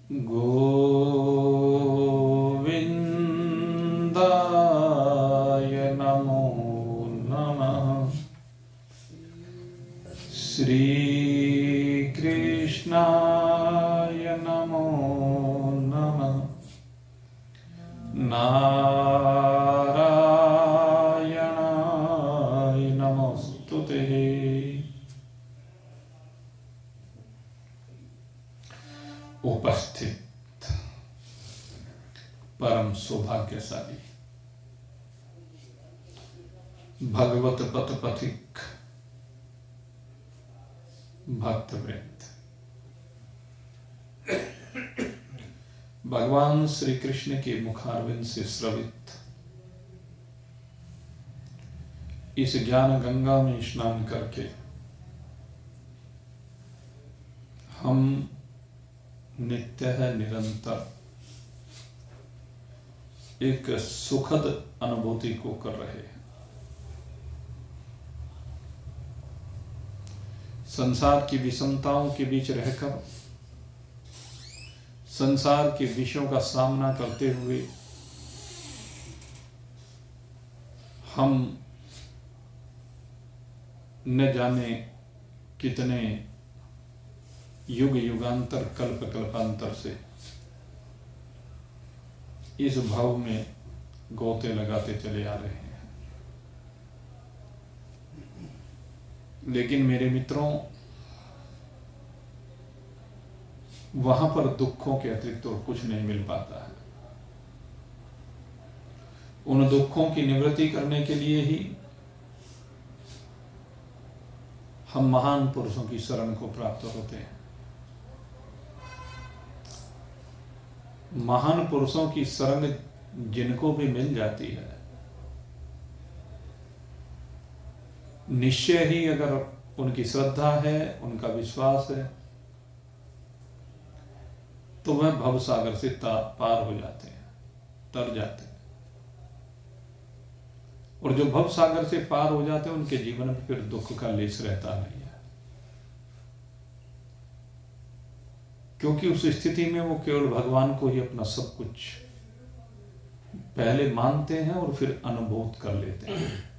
गोविन्दाय नमो नमः। श्रीकृष्णाय नमो नमः। नारायणाय नमोस्तुते। उपस्थित परम सौभाग्यशाली भगवत पथ पथिक भक्तवृंद, भगवान श्री कृष्ण के मुखारविंद से स्रवित इस ज्ञान गंगा में स्नान करके हम नित्य है निरंतर एक सुखद अनुभूति को कर रहे हैं। संसार की विषमताओं के बीच रहकर, संसार के विषयों का सामना करते हुए हम न जाने कितने युग युगांतर कल्प कल्पांतर से इस भाव में गोते लगाते चले आ रहे हैं। लेकिन मेरे मित्रों, वहां पर दुखों के अतिरिक्त तो कुछ नहीं मिल पाता है। उन दुखों की निवृत्ति करने के लिए ही हम महान पुरुषों की शरण को प्राप्त होते हैं। महान पुरुषों की शरण जिनको भी मिल जाती है, निश्चय ही अगर उनकी श्रद्धा है, उनका विश्वास है, तो वह भवसागर से पार हो जाते हैं, तर जाते हैं। और जो भवसागर से पार हो जाते हैं, उनके जीवन में फिर दुख का लेश रहता नहीं है, क्योंकि उस स्थिति में वो केवल भगवान को ही अपना सब कुछ पहले मानते हैं और फिर अनुभूत कर लेते हैं।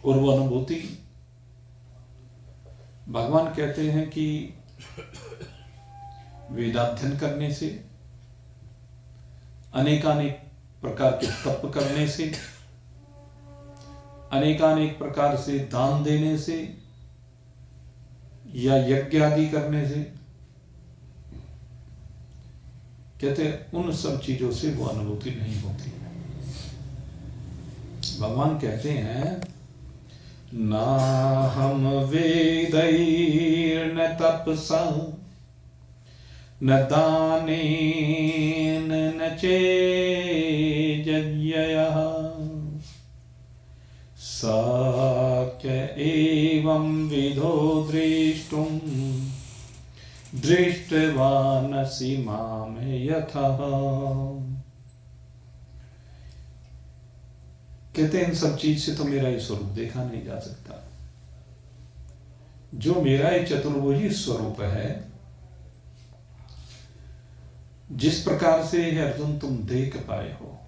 और वो अनुभूति भगवान कहते हैं कि वेदाध्ययन करने से, अनेकानेक प्रकार के तप करने से, अनेकानेक प्रकार से दान देने से या यज्ञ आदि करने से, कहते हैं उन सब चीजों से वो अनुभूति नहीं होती। भगवान कहते हैं ना हम वेदैर्न तपसा न दानेन न चेज्ययः साक्य एवं विधो दृष्टुम दृष्टवानसि माम यथः। कहते हैं इन सब चीज से तो मेरा ये स्वरूप देखा नहीं जा सकता। जो मेरा ये चतुर्भुजी स्वरूप है, जिस प्रकार से अर्जुन तुम देख पाए हो,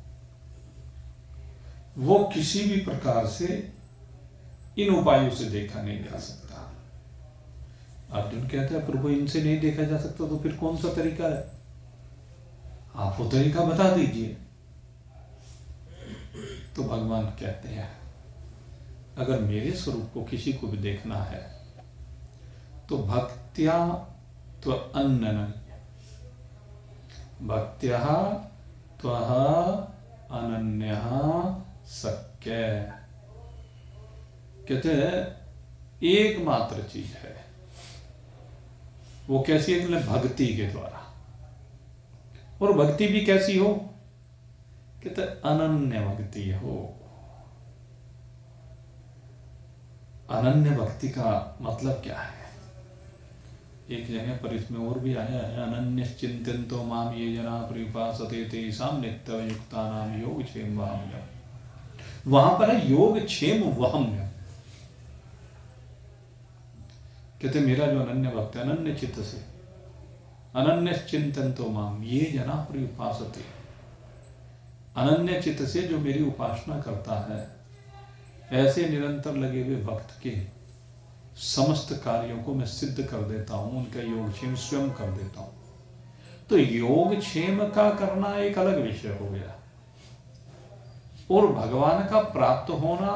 वो किसी भी प्रकार से इन उपायों से देखा नहीं जा सकता। अर्जुन कहते हैं प्रभु इनसे नहीं देखा जा सकता तो फिर कौन सा तरीका है? आप वो तरीका बता दीजिए। तो भगवान कहते हैं अगर मेरे स्वरूप को किसी को भी देखना है तो भक्त्या तो अनन्य, भक्त्या त्वः अनन्यः शक्य। कहते हैं एकमात्र चीज है, वो कैसी है? भक्ति के द्वारा। और भक्ति भी कैसी हो? कहते अनन्य भक्ति हो। अनन्य भक्ति का मतलब क्या है? एक जगह पर इसमें और भी आया है, अनन्य चिंतन्तो माम ये जना परिपासते तेषां नित्ययुक्तानां योगक्षेम वहम्यम्। वहां पर है योगक्षेम वहम्यम्। कहते मेरा जो अनन्य भक्त है, अनन्य चित्त से अनन्यश्चिन्तन्तो माम ये जना पर्युपासते। अनन्य चित्त से जो मेरी उपासना करता है, ऐसे निरंतर लगे हुए भक्त के समस्त कार्यों को मैं सिद्ध कर देता हूं, उनका योगक्षेम स्वयं कर देता हूं। तो योगक्षेम का करना एक अलग विषय हो गया, और भगवान का प्राप्त होना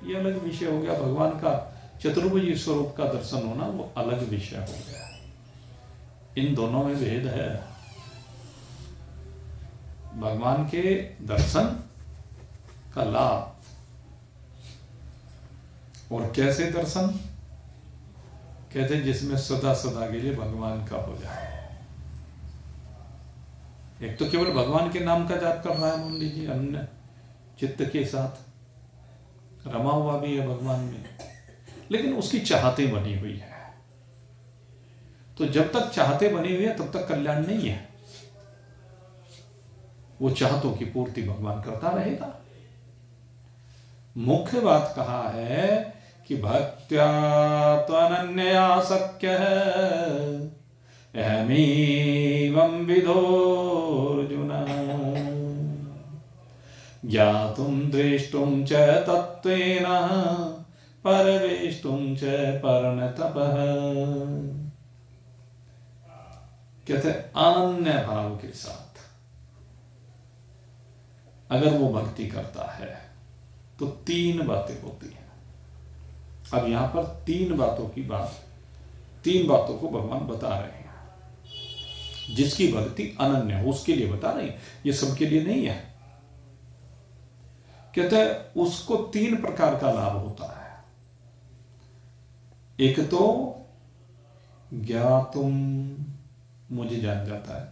ये अलग विषय हो गया। भगवान का चतुर्भुज स्वरूप का दर्शन होना वो अलग विषय हो गया। इन दोनों में भेद है। भगवान के दर्शन का लाभ, और कैसे दर्शन, कहते हैं जिसमें सदा सदा के लिए भगवान का हो जाए। एक तो केवल भगवान के नाम का जाप कर रहा है, मान लीजिए, अन्य चित्त के साथ रमा हुआ भी है भगवान में, लेकिन उसकी चाहते बनी हुई है। तो जब तक चाहते बनी हुई है तब तक कल्याण नहीं है। वो चाहतों की पूर्ति भगवान करता रहेगा। मुख्य बात कहा है कि भक्त्या त्वनन्यया शक्यः अहमेवं विदोऽर्जुन ज्ञातुं द्रष्टुं च तत्त्वेन परवेष्टुं च परन्तपः। कहते अनन्य भाव के साथ अगर वो भक्ति करता है तो तीन बातें होती हैं। अब यहां पर तीन बातों को भगवान बता रहे हैं। जिसकी भक्ति अनन्य हो उसके लिए बता रहे हैं, ये सबके लिए नहीं है। कहते हैं उसको तीन प्रकार का लाभ होता है। एक तो ज्ञातुम, मुझे जान जाता है।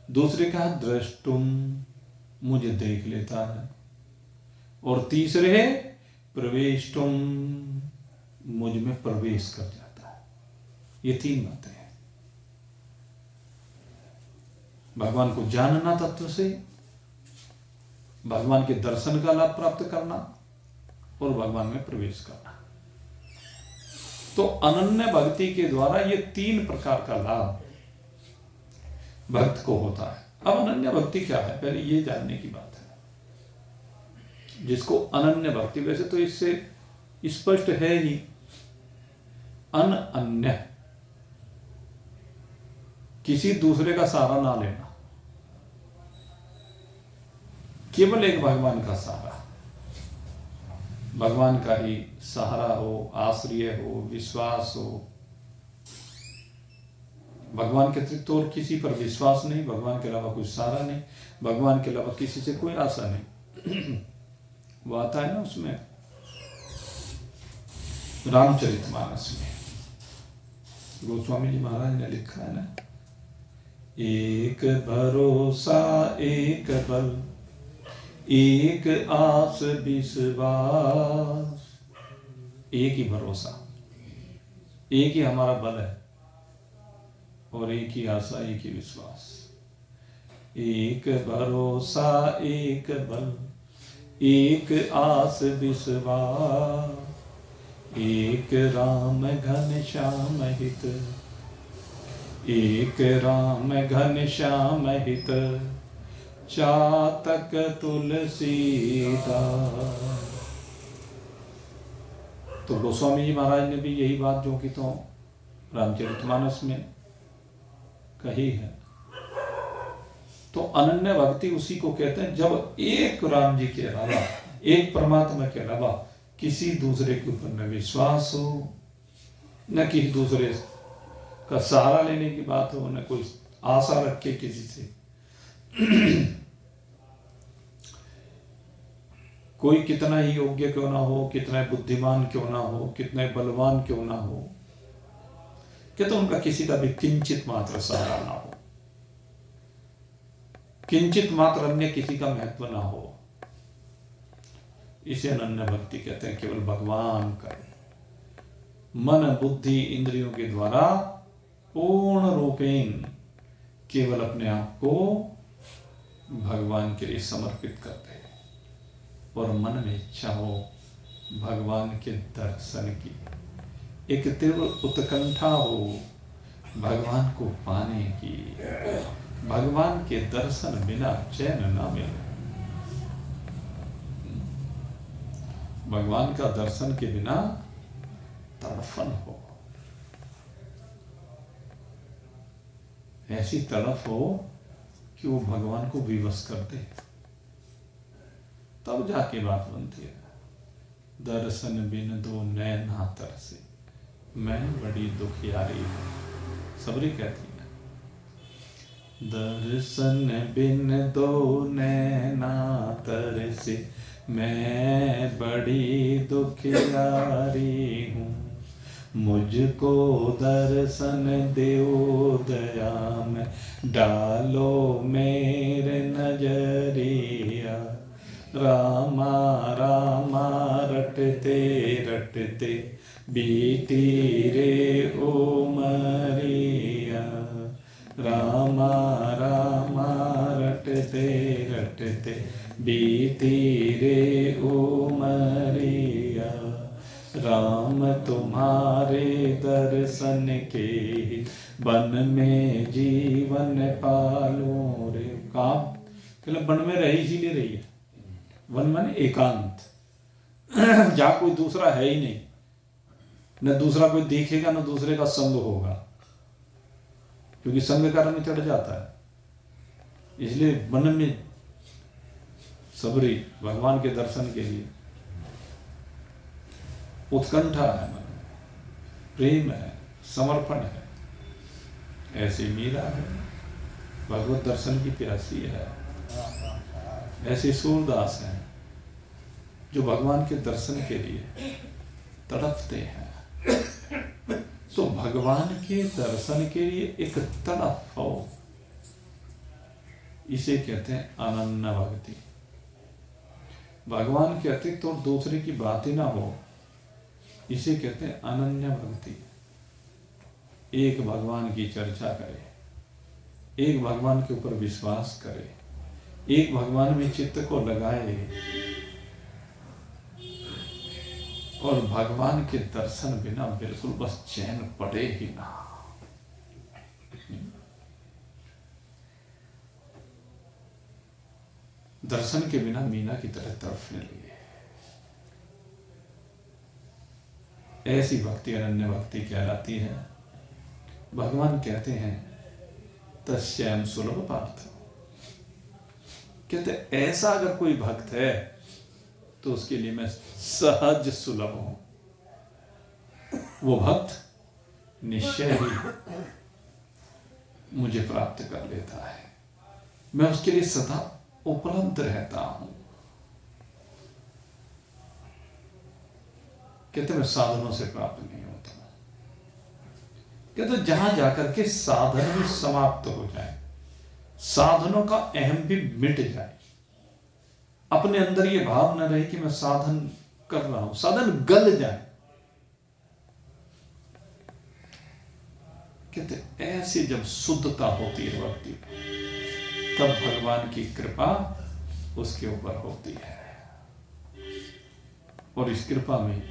दूसरे का द्रष्टुम, मुझे देख लेता है। और तीसरे प्रवेष्टुम, मुझ में प्रवेश कर जाता है। ये तीन बातें हैं। भगवान को जानना तत्व से, भगवान के दर्शन का लाभ प्राप्त करना, और भगवान में प्रवेश करना। तो अनन्य भक्ति के द्वारा ये तीन प्रकार का लाभ भक्त को होता है। अब अनन्य भक्ति क्या है, पहले ये जानने की बात है। जिसको अनन्य भक्ति, वैसे तो इससे स्पष्ट है ही, अनन्य, किसी दूसरे का सहारा ना लेना, केवल एक भगवान का सहारा, भगवान का ही सहारा हो, आश्रय हो, विश्वास हो। भगवान के अतिरिक्त और किसी पर विश्वास नहीं, भगवान के अलावा कोई सहारा नहीं, भगवान के अलावा किसी से कोई आशा नहीं। वो आता है ना उसमें रामचरितमानस में, गोस्वामी जी महाराज ने लिखा है ना, एक भरोसा एक बल एक आस विश्वास। एक ही भरोसा, एक ही हमारा बल है, और एक ही आशा, एक ही विश्वास। एक भरोसा एक बल एक आस विश्वास, एक राम घन श्याम हित, एक राम घन श्याम हित, चातक तुलसीदास। तो गोस्वामी जी महाराज ने भी यही बात जो कि तो रामचरितमानस में कही है। तो अनन्य भक्ति उसी को कहते हैं जब एक राम जी के अलावा, एक परमात्मा के अलावा किसी दूसरे के ऊपर न विश्वास हो, न किसी दूसरे का सहारा लेने की बात हो, न कोई आशा रखे किसी से। कोई कितना ही योग्य क्यों ना हो, कितना बुद्धिमान क्यों ना हो, कितने बलवान क्यों ना हो, कि तो उनका किसी का भी किंचित मात्र सहारा ना हो, किंचित मात्र अन्य किसी का महत्व ना हो, इसे अनन्य भक्ति कहते हैं। केवल भगवान का मन बुद्धि इंद्रियों के द्वारा पूर्ण रूपेण केवल अपने आप को भगवान के लिए समर्पित करते हैं, और मन में इच्छा हो भगवान के दर्शन की, एक तीव्र उत्कंठा हो भगवान को पाने की, भगवान के दर्शन बिना चैन ना मिले। भगवान का दर्शन के बिना तड़फन हो, ऐसी तड़फ हो कि वो भगवान को विवश कर दे, तब जाके बात बनती है। दर्शन बिन दो नैना तरसे, मैं बड़ी दुखियारी हूं, सबरी कहती है। दर्शन बिन दो नैना तरसे, मैं बड़ी दुखियारी हूँ, मुझको दर्शन देओ दया में, डालो मेरे नजरिया। रामा रामा रटते रटते, बीती रे उमरिया। रामा रामा रटते रटते, बीती रे उमरिया। राम तुम्हारे दर्शन के, वन में जीवन पालो रे। काम मतलब वन में रही इसीलिए रही है। वन माने एकांत, जहाँ कोई दूसरा है ही नहीं, न दूसरा कोई देखेगा न दूसरे का संग होगा, क्योंकि संग कारण चढ़ जाता है। इसलिए वन में सबरी भगवान के दर्शन के लिए उत्कंठा है, मन में प्रेम है, समर्पण है। ऐसे मीरा है, भगवत दर्शन की प्यासी है। ऐसे सूरदास हैं जो भगवान के दर्शन के लिए तड़पते हैं। तो भगवान के दर्शन के लिए एक तड़प हो, इसे कहते हैं अनन्य भक्ति। भगवान के अतिरिक्त और दूसरे की बात ही ना हो, इसे कहते हैं अनन्य भक्ति। एक भगवान की चर्चा करे, एक भगवान के ऊपर विश्वास करे, एक भगवान में चित्त को लगाए और भगवान के दर्शन बिना बिल्कुल बस चैन पड़े ही ना। दर्शन के बिना मीना की तरह तड़पने लगे। ऐसी भक्ति अनन्य भक्ति कहलाती है। भगवान कहते हैं तस्याम सुलभ पार्थ, कहते ऐसा अगर कोई भक्त है तो उसके लिए मैं सहज सुलभ हूं। वो भक्त निश्चय ही मुझे प्राप्त कर लेता है, मैं उसके लिए सदा उपलब्ध रहता हूं। कहते मैं साधनों से प्राप्त नहीं होता, कहते जहां जाकर के साधन भी समाप्त हो जाए, साधनों का अहम भी मिट जाए, अपने अंदर ये भाव न रहे कि मैं साधन कर रहा हूं, साधन गल जाए, कहते ऐसी जब शुद्धता होती है भक्ति, तब भगवान की कृपा उसके ऊपर होती है। और इस कृपा में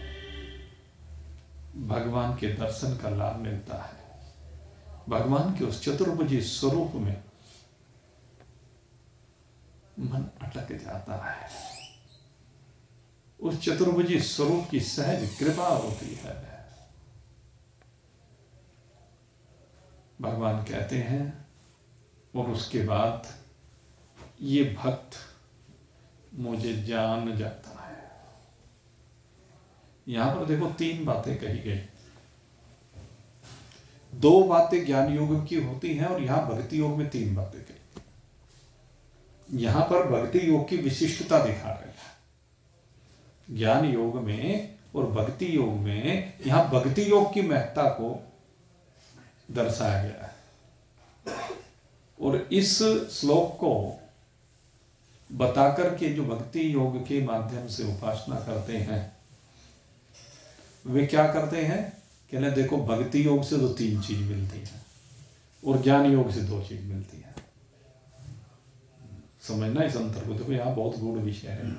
भगवान के दर्शन का लाभ मिलता है। भगवान के उस चतुर्भुजी स्वरूप में मन अटक जाता है, उस चतुर्भुजी स्वरूप की सहज कृपा होती है। भगवान कहते हैं और उसके बाद ये भक्त मुझे जान जाता है। यहां पर देखो तीन बातें कही गई, दो बातें ज्ञान योग की होती हैं और यहां भक्ति योग में तीन बातें कही। यहां पर भक्ति योग की विशिष्टता दिखा रहे हैं। ज्ञान योग में और भक्ति योग में यहां भक्ति योग की महत्ता को दर्शाया गया है। और इस श्लोक को बताकर के जो भक्ति योग के माध्यम से उपासना करते हैं वे क्या करते हैं, कहना देखो भक्ति योग से तो तीन चीज मिलती है और ज्ञान योग से दो चीज मिलती है। समझना इस अंतर को, देखो यहां बहुत गूढ़ विषय है।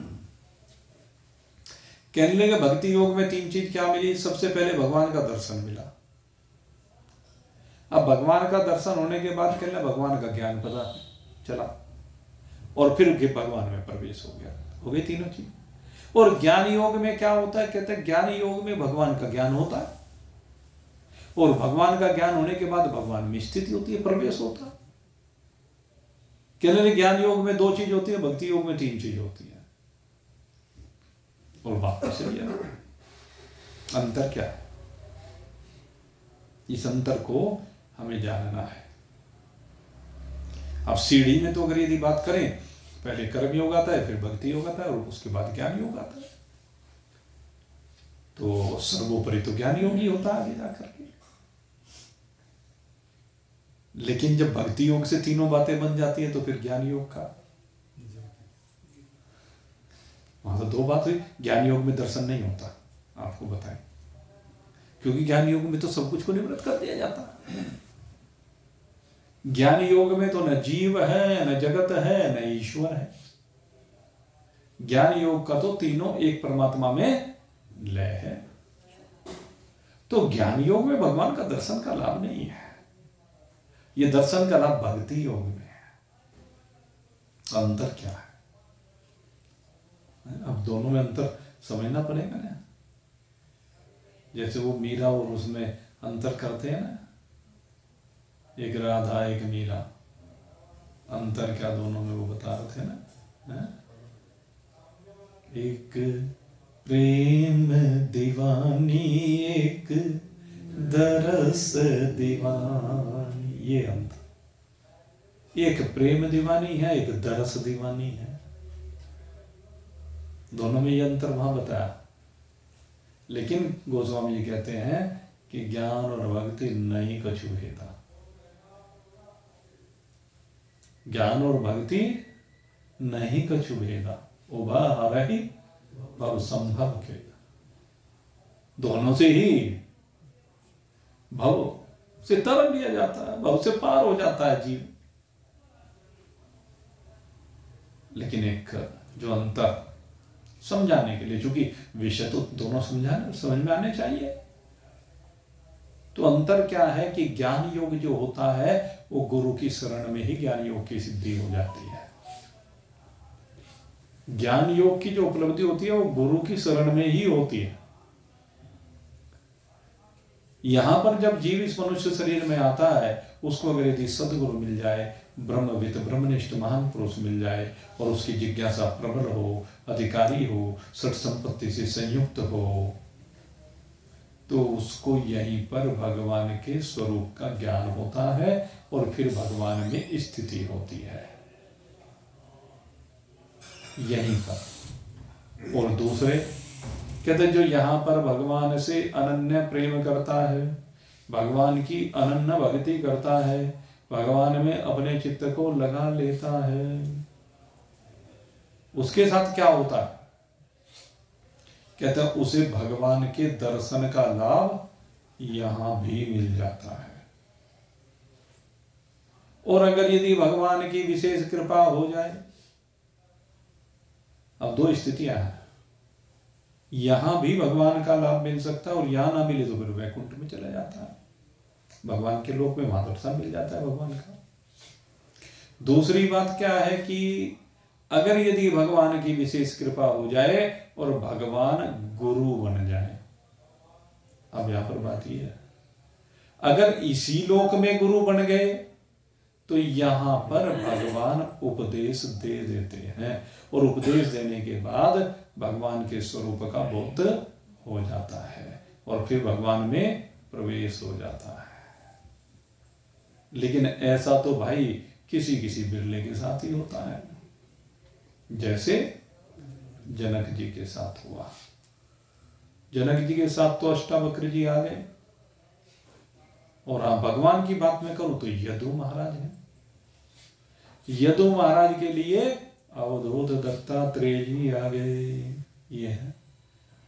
कहने लगे भक्ति योग में तीन चीज क्या मिली, सबसे पहले भगवान का दर्शन मिला। अब भगवान का दर्शन होने के बाद कहना भगवान का ज्ञान पता चला और फिर भगवान में प्रवेश हो गया, हो गई तीनों चीज। और ज्ञान योग में क्या होता है, कहते हैं ज्ञान योग में भगवान का ज्ञान होता है और भगवान का ज्ञान होने के बाद भगवान में स्थिति होती है, प्रवेश होता है। कहने ज्ञान योग में 2 चीज होती है, भक्ति योग में 3 चीज होती है। और बात से अंतर क्या है, इस अंतर को हमें जानना है। अब सीढ़ी में तो अगर यदि बात करें, पहले कर्म योग आता है, फिर भक्ति योग आता है और उसके बाद ज्ञान योग आता है। तो सर्वोपरि तो ज्ञान योग ही होता है आगे जाकर के। लेकिन जब भक्ति योग से तीनों बातें बन जाती है तो फिर ज्ञान योग का वहां तो 2 बात हुई। ज्ञान योग में दर्शन नहीं होता, आपको बताएं, क्योंकि ज्ञान योग में तो सब कुछ को निवृत्त कर दिया जाता है। ज्ञान योग में तो न जीव है, न जगत है, न ईश्वर है। ज्ञान योग का तो तीनों एक परमात्मा में लय है। तो ज्ञान योग में भगवान का दर्शन का लाभ नहीं है, ये दर्शन का लाभ भक्ति योग में है। अंतर क्या है? अब दोनों में अंतर समझना पड़ेगा ना। जैसे वो मीरा और उसमें अंतर करते हैं ना, एक राधा एक मीरा, अंतर क्या दोनों में वो बता रहे थे ना। एक प्रेम दीवानी एक दरस दीवानी, ये अंतर। एक प्रेम दीवानी है, एक दरस दीवानी है, दोनों में ये अंतर वहां बताया। लेकिन गोस्वामी जी कहते हैं कि ज्ञान और भक्ति नहीं कछु भेदा, ज्ञान और भक्ति नहीं कछु भेदा, उभा हरहि भव संभव के, दोनों से ही भव से तर लिया जाता है, भव से पार हो जाता है जीव। लेकिन एक जो अंतर समझाने के लिए, चूंकि विषय तो दोनों समझ में आने चाहिए, तो अंतर क्या है कि ज्ञान योग जो होता है वो गुरु की शरण में ही ज्ञान योग की सिद्धि हो जाती है। ज्ञान योग की जो उपलब्धि होती है वो गुरु की शरण में ही होती है। यहां पर जब जीव इस मनुष्य शरीर में आता है, उसको अगर यदि सदगुरु मिल जाए, ब्रह्मविद ब्रह्मनिष्ठ महान पुरुष मिल जाए और उसकी जिज्ञासा प्रबल हो, अधिकारी हो, सठ संपत्ति से संयुक्त हो, तो उसको यहीं पर भगवान के स्वरूप का ज्ञान होता है और फिर भगवान में स्थिति होती है यहीं पर। और दूसरे कहते जो यहां पर भगवान से अनन्य प्रेम करता है, भगवान की अनन्य भक्ति करता है, भगवान में अपने चित्त को लगा लेता है, उसके साथ क्या होता है? कहते हैं उसे भगवान के दर्शन का लाभ यहां भी मिल जाता है। और अगर यदि भगवान की विशेष कृपा हो जाए, अब 2 स्थितियां हैं, यहां भी भगवान का लाभ मिल सकता है और यहां ना मिले तो फिर वैकुंठ में चला जाता है, भगवान के लोक में वहां दर्शन मिल जाता है भगवान का। दूसरी बात क्या है कि अगर यदि भगवान की विशेष कृपा हो जाए और भगवान गुरु बन जाए, अब यहां पर बात यह है, अगर इसी लोक में गुरु बन गए तो यहां पर भगवान उपदेश दे देते हैं और उपदेश देने के बाद भगवान के स्वरूप का बोध हो जाता है और फिर भगवान में प्रवेश हो जाता है। लेकिन ऐसा तो भाई किसी किसी बिरले के साथ ही होता है, जैसे जनक जी के साथ हुआ। जनक जी के साथ तो अष्टावक्र जी आ गए, और हाँ भगवान की बात में करूं तो यदु महाराज है। यदु महाराज के लिए अवधूत दत्तात्रेय जी आ गए। ये है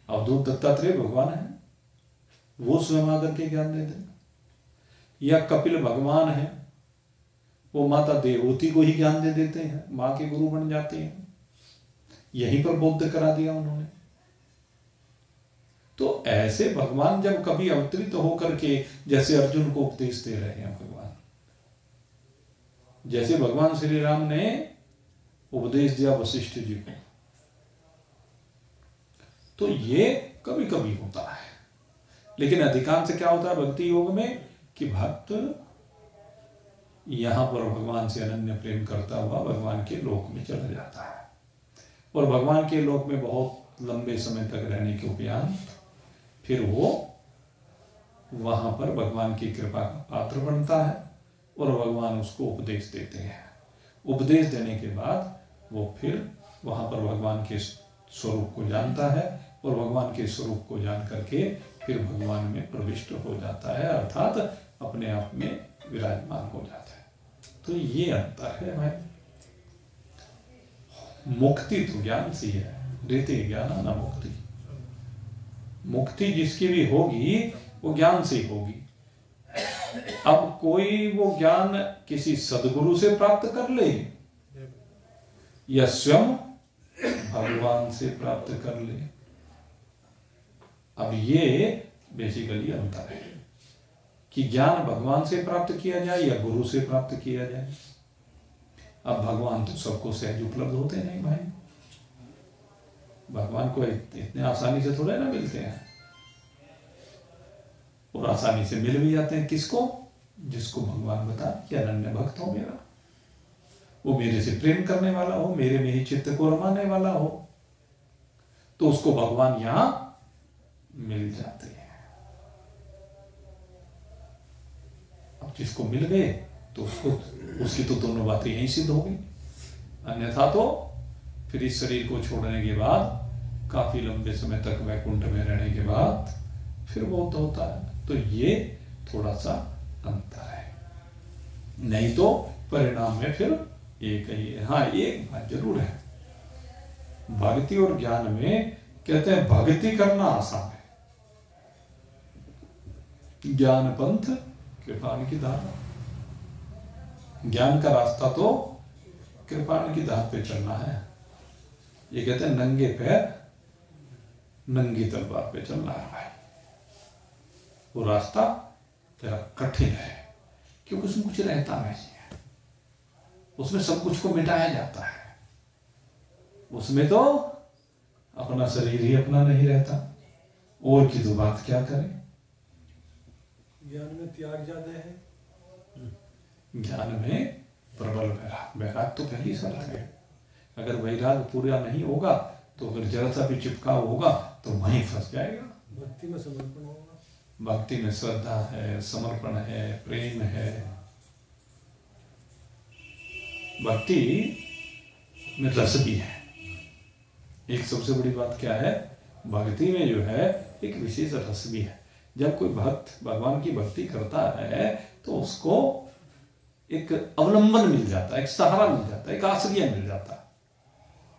अवधूत दत्तात्रेय भगवान है, वो स्वयं आकर के ज्ञान देते। या कपिल भगवान है, वो माता देवहूति को ही ज्ञान दे देते हैं, मां के गुरु बन जाते हैं, यहीं पर बौद्ध करा दिया उन्होंने। तो ऐसे भगवान जब कभी अवतरित होकर के जैसे अर्जुन को उपदेश दे रहे हैं, भगवान जैसे भगवान श्री राम ने उपदेश दिया वशिष्ठ जी को, तो ये कभी कभी होता है। लेकिन अधिकांश क्या होता है भक्ति योग में कि भक्त यहां पर भगवान से अनन्य प्रेम करता हुआ भगवान के लोक में चला जाता है, और भगवान के लोक में बहुत लंबे समय तक रहने के उपरांत फिर वो वहां पर भगवान की कृपा का पात्र बनता है, और भगवान उसको उपदेश देते हैं। उपदेश देने के बाद वो फिर वहां पर भगवान के स्वरूप को जानता है, और भगवान के स्वरूप को जान करके फिर भगवान में प्रविष्ट हो जाता है, अर्थात अपने आप में विराजमान हो जाता है। तो ये अंतर है भाई। मुक्ति तो ज्ञान से है, रीति ज्ञान ना मुक्ति। मुक्ति जिसकी भी होगी वो ज्ञान से होगी। अब कोई वो ज्ञान किसी सदगुरु से प्राप्त कर ले या स्वयं भगवान से प्राप्त कर ले, अब ये बेसिकली अंतर है कि ज्ञान भगवान से प्राप्त किया जाए या गुरु से प्राप्त किया जाए। अब भगवान तो सबको सहज उपलब्ध होते नहीं भाई, भगवान को इतने आसानी से थोड़े ना मिलते हैं, और आसानी से मिल भी जाते हैं किसको? जिसको भगवान बता कि अनन्य भक्त हो मेरा, वो मेरे से प्रेम करने वाला हो, मेरे में ही चित्त को रमाने वाला हो, तो उसको भगवान यहां मिल जाते हैं। अब जिसको मिल गए तो उसको उसकी तो दोनों बातें यहीं सिद्ध हो गई। अन्यथा तो फिर इस शरीर को छोड़ने के बाद काफी लंबे समय तक वैकुंठ में रहने के बाद फिर बहुत होता है। तो ये थोड़ा सा अंतर है, नहीं तो परिणाम में फिर एक ही है। हाँ, एक बात जरूर है, भक्ति और ज्ञान में कहते हैं भक्ति करना आसान है, ज्ञान पंथ कृपाण की धारा। ज्ञान का रास्ता तो कृपाण की धार पे चलना है। ये कहते हैं नंगे पैर नंगी तलवार पे चलना है भाई। वो रास्ता जरा कठिन है, क्योंकि उसमें कुछ रहता नहीं है, उसमें सब कुछ को मिटाया जाता है, उसमें तो अपना शरीर ही अपना नहीं रहता, और की तो बात क्या करें। ज्ञान में त्याग ज्यादा है, ज्ञान में प्रबल वैराग। वैराग तो पहली शर्त है। अगर वैराग पूरा नहीं होगा तो अगर जरा सा भी चिपकाव होगा तो वहीं फंस जाएगा। भक्ति में समर्पण होगा, भक्ति में श्रद्धा है, समर्पण है, प्रेम है। भक्ति में रस भी है। एक सबसे बड़ी बात क्या है, भक्ति में जो है एक विशेष रस भी है। जब कोई भक्त भगवान की भक्ति करता है तो उसको एक अवलंबन मिल जाता है, एक सहारा मिल जाता है, एक आश्रय मिल जाता है।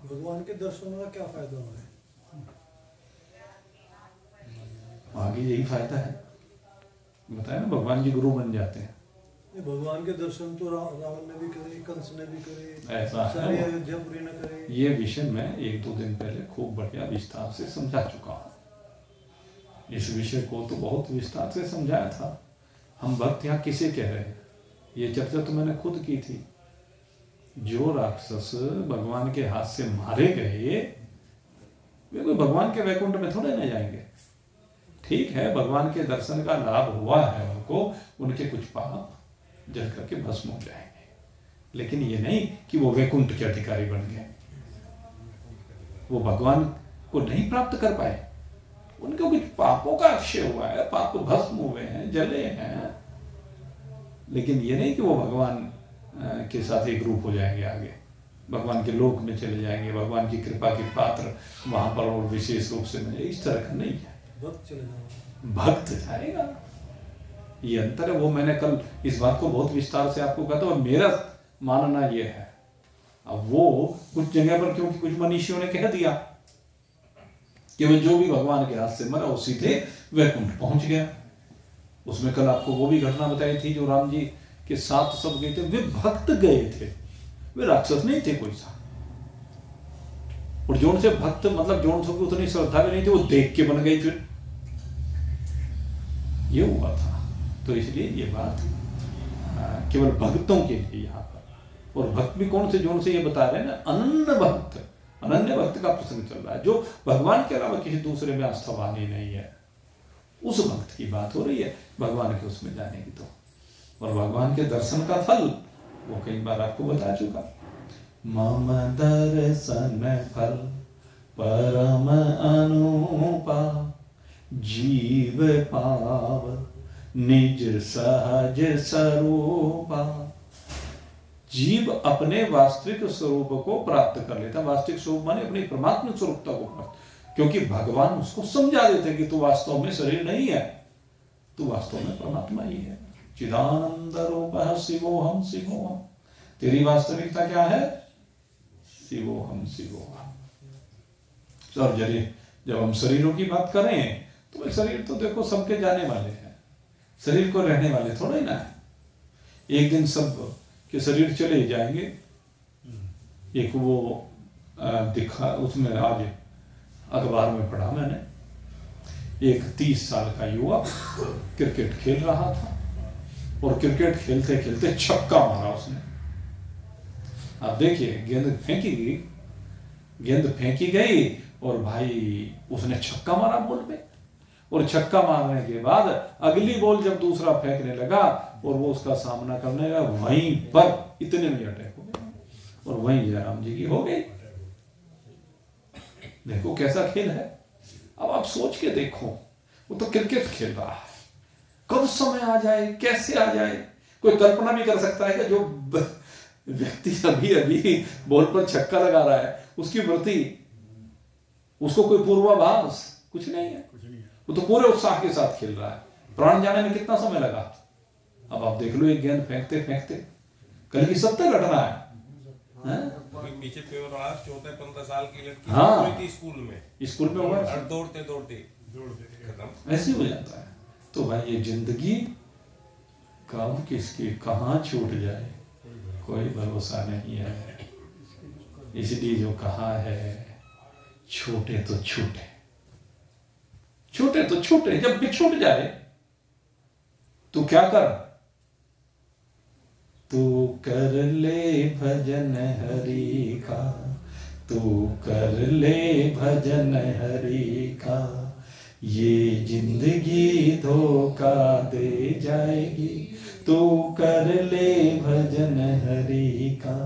भगवान के दर्शनों का क्या फायदा हो है? आगे यही फायदा है, बताया ना, भगवान जी गुरु बन जाते हैं। भगवान के दर्शन तो रावण ने भी करे, कंस ने भी करे, ऐसा सारी है। अयोध्यापुरी ने करे। ये विषय मैं 1-2 दिन पहले खूब बढ़िया विस्तार से समझा चुका हूँ। इस विषय को तो बहुत विस्तार से समझाया था। हम भक्त यहाँ किसे कह रहे हैं, ये चर्चा तो मैंने खुद की थी। जो राक्षस भगवान के हाथ से मारे गए वे कोई भगवान के वैकुंठ में थोड़े न जाएंगे। ठीक है, भगवान के दर्शन का लाभ हुआ है उनको, उनके कुछ पाप जल करके भस्म हो जाएंगे, लेकिन ये नहीं कि वो वैकुंठ के अधिकारी बन गए, वो भगवान को नहीं प्राप्त कर पाए। उनके कुछ पापों का अक्षय हुआ है, पाप भस्म हुए हैं, जले हैं, लेकिन ये नहीं कि वो भगवान के साथ एक रूप हो जाएंगे, आगे भगवान के लोक में चले जाएंगे, भगवान की कृपा के पात्र वहां पर और विशेष रूप से मिले। इस तरह का नहीं है। भक्त चले जाएगा, भक्त जाएगा, ये अंतर है। वो मैंने कल इस बात को बहुत विस्तार से आपको कहा था, और मेरा मानना ये है। अब वो कुछ जगह पर क्योंकि कुछ मनीषियों ने कह दिया कि वो जो भी भगवान के हाथ से मरा वो सीधे वैकुंठ पहुंच गया। उसमें कल आपको वो भी घटना बताई थी, जो राम जी के साथ सब गए थे, वे भक्त गए थे, वे राक्षस नहीं थे कोई सा। और जो उनसे भक्त मतलब जो उनसे उतनी श्रद्धा भी नहीं थी, वो देख के बन गई फिर ये हुआ था। तो इसलिए ये बात केवल भक्तों के लिए यहाँ पर, और भक्त भी कौन से जोन से ये बता रहे हैं ना, अनन्य भक्त, अनन्य भक्त का प्रसंग चल रहा है, जो भगवान के अलावा किसी दूसरे में आस्थावान ही नहीं है, उस भक्त की बात हो रही है भगवान के उसमें जाने की। तो और भगवान के दर्शन का फल वो कई बार आपको बता चुका, मम दर्शन फल परम अनुपा, जीव पाव निज सहज स्वरूपा। जीव अपने वास्तविक स्वरूप को प्राप्त कर लेता, वास्तविक स्वरूप माने अपनी परमात्मा स्वरूपता को प्राप्त, क्योंकि भगवान उसको समझा देते कि तू वास्तव में शरीर नहीं है, तू वास्तव में परमात्मा ही है। चिदानंद रूपः शिवोहम शिवोहम, तेरी वास्तविकता क्या है? शिवोहम शिवोहम। और जब हम शरीरों की बात करें तो शरीर तो देखो सबके जाने वाले हैं, शरीर को रहने वाले थोड़ा ही ना है, एक दिन सब के शरीर चले जाएंगे। एक वो दिखा, उसमें आज अखबार में पढ़ा मैंने, एक 30 साल का युवक क्रिकेट खेल रहा था और क्रिकेट खेलते खेलते छक्का मारा उसने। अब देखिए गेंद फेंकी गई और भाई उसने छक्का मारा बॉल पे, और छक्का मारने के बाद अगली बॉल जब दूसरा फेंकने लगा और वो उसका सामना करने लगा, वहीं पर इतने में अटैक हो गया और वहीं जयराम जी की हो गई। देखो कैसा खेल है। अब आप सोच के देखो, वो तो क्रिकेट खेल रहा है, कब समय आ जाए, कैसे आ जाए, कोई कल्पना भी कर सकता है कि जो व्यक्ति अभी अभी बॉल पर छक्का लगा रहा है उसकी वृत्ति, उसको कोई पूर्वाभास कुछ नहीं है, वो तो पूरे उत्साह के साथ खेल रहा है। प्राण जाने में कितना समय लगा। अब आप देख लो, एक गेंद फेंकते फेंकते कल की सत्य घटना है। पीछे पेपर रहा, 14-15 साल की लड़की हाँ, स्कूल में हुआ, दौड़ते खत्म, ऐसे हो जाता है। तो भाई ये जिंदगी कब किसकी कहाँ छूट जाए कोई भरोसा नहीं है। इसलिए जो कहा है, छोटे तो छूटे, छोटे तो छूटे, जब भी छूट जाए तो क्या कर, तू कर ले भजन हरि का, तू कर ले भजन हरि का, ये जिंदगी धोखा दे जाएगी, तू कर ले भजन हरि का,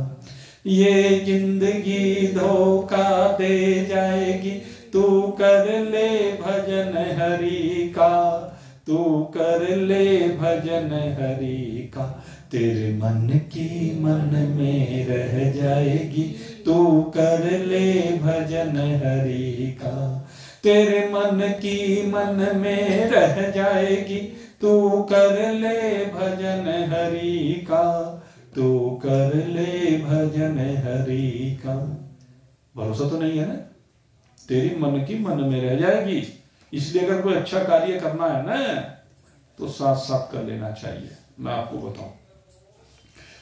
ये जिंदगी धोखा दे जाएगी, तू कर ले भजन हरि का, तू कर ले भजन हरि का, तेरे मन की मन में रह जाएगी, तू कर ले भजन हरि का, तेरे मन की मन में रह जाएगी, तू कर ले भजन हरि का, तू कर ले भजन हरि का। भरोसा तो नहीं है ना, तेरी मन की मन में रह जाएगी। इसलिए अगर कोई अच्छा कार्य करना है ना तो साथ साथ कर लेना चाहिए। मैं आपको बताऊं,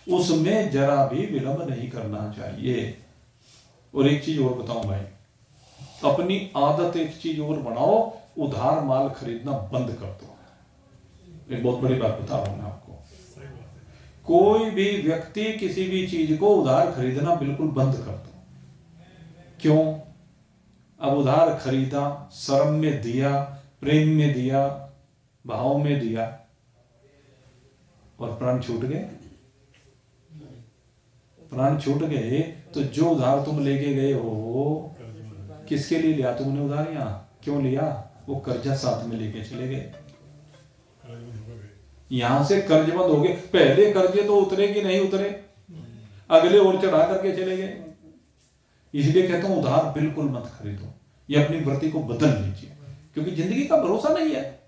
उसमें जरा भी विलंब नहीं करना चाहिए। और एक चीज और बताऊं भाई, अपनी आदत एक चीज और बनाओ, उधार माल खरीदना बंद कर दो। एक बहुत बड़ी बात बता रहा हूं मैं आपको, कोई भी व्यक्ति किसी भी चीज को उधार खरीदना बिल्कुल बंद कर दो। क्यों? अब उधार खरीदा, शर्म में दिया, प्रेम में दिया, भाव में दिया और प्राण छूट गए। प्राण छूट गए तो जो उधार तुम लेके गए हो, किसके लिए लिया तुमने उधार? यहाँ क्यों लिया? वो कर्जा साथ में लेके चले गए, यहां से कर्जबंद हो गए। पहले कर्जे तो उतरे कि नहीं उतरे, अगले और चढ़ा करके चले गए। इसलिए कहता हूं उधार बिल्कुल मत खरीदो, ये अपनी वृत्ति को बदल लीजिए, क्योंकि जिंदगी का भरोसा नहीं है।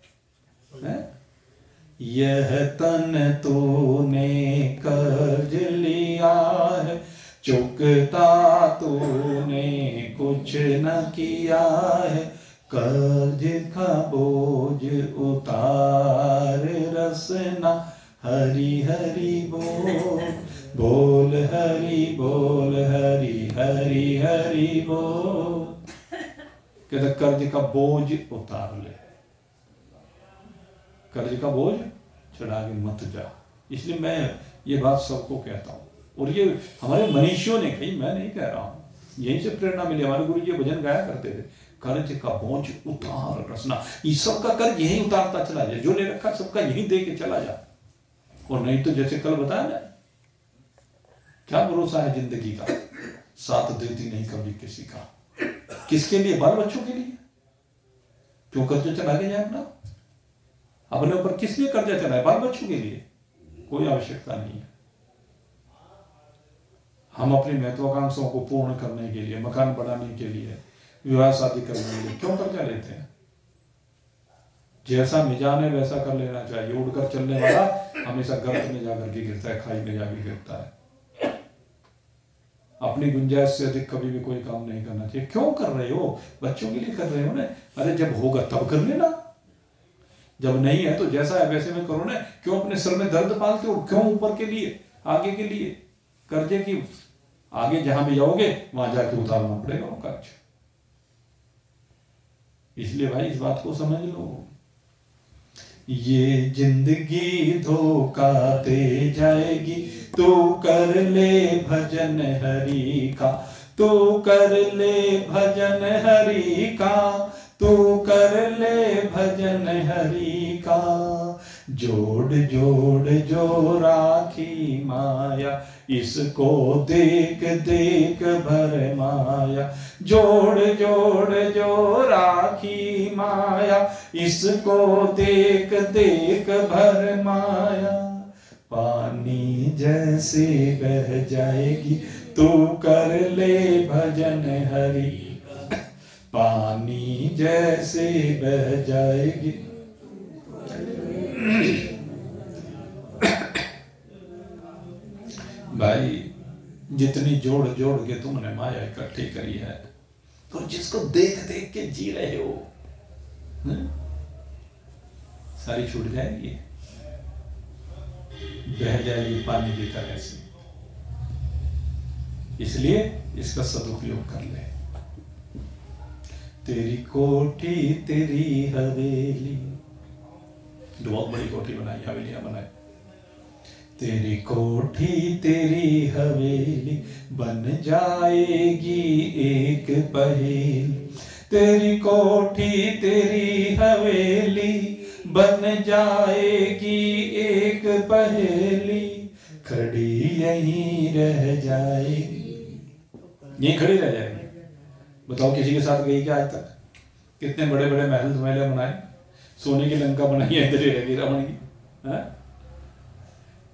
यह तन तूने कर्ज लिया है, चुकता तूने कुछ न किया है, कर्ज का बोझ उतार रसना, हरि हरि बोल, बोल हरि बोल, हरि हरि हरि बोल। कहते कर्ज का बोझ उतार ले। कर्ज का बोझ चढ़ा के मत जा। इसलिए मैं ये बात सबको कहता हूँ, और ये हमारे मनीषियों ने कही, मैं नहीं कह रहा हूँ, यहीं से प्रेरणा मिली। हमारे गुरु जी भजन गाया करते थे, कर्ज का बोझ उतार रखना। इस सब का कर्ज यहीं उतारता चला जाए, जो ले रखा सबका यहीं दे के चला जा। और नहीं तो जैसे कल बताया ना, क्या भरोसा है जिंदगी का, साथ देती नहीं कभी किसी का। किसके लिए? बाल बच्चों के लिए। क्यों कर्जा चला के जाए अपना? अपने ऊपर किस लिए कर्जा चलाए? बाल बच्चों के लिए। कोई आवश्यकता नहीं है। हम अपनी महत्वाकांक्षाओं को पूर्ण करने के लिए, मकान बढ़ाने के लिए, विवाह शादी करने के लिए क्यों कर्जा लेते हैं? जैसा मिजान है वैसा कर लेना चाहिए। उड़कर चलने वाला हमेशा गर्त में जाकर के गिरता है, खाई में जाकर गिरता है। अपनी गुंजाइश से अधिक कभी भी कोई काम नहीं करना चाहिए। क्यों कर रहे हो? बच्चों के लिए कर रहे हो ना। अरे जब होगा तब कर लेना, जब नहीं है तो जैसा है वैसे में करो ना। क्यों अपने सर में दर्द पालते हो? क्यों ऊपर के लिए, आगे के लिए? कर्जे की आगे जहां भी जाओगे वहां जाके उतारना पड़ेगा वो कर्ज। इसलिए भाई इस बात को समझ लो, ये जिंदगी धोखा दे जाएगी, तू कर ले भजन हरि का, तू कर ले भजन हरि का, तू कर ले भजन हरि का। जोड़ जोड़ जो राखी माया, इसको देख देख भर माया। जोड़ जोड़ जो राखी माया, इसको देख देख भर माया। पानी जैसे बह जाएगी, तू कर ले भजन हरि का, पानी जैसे बह जाएगी। भाई जितनी जोड़ जोड़ के तुमने माया इकट्ठी करी है, तो जिसको देख देख के जी रहे हो, सारी छूट जाएगी, बह जाएगी पानी की तरह से। इसलिए इसका सदुपयोग कर ले। तेरी कोठी तेरी हवेली, बहुत बड़ी कोठी बनाई, हवेलियां बनाई। तेरी कोठी तेरी हवेली बन जाएगी एक पहेली। तेरी कोठी तेरी हवेली बन जाएगी एक पहेली, खड़ी यहीं रह जाएगी। यहीं खड़ी रह जाएगी। बताओ किसी के साथ गई क्या आज तक? कितने बड़े बड़े महल महल बनाए, सोने की लंका बनाई है इधर ही रहेगी रावण की।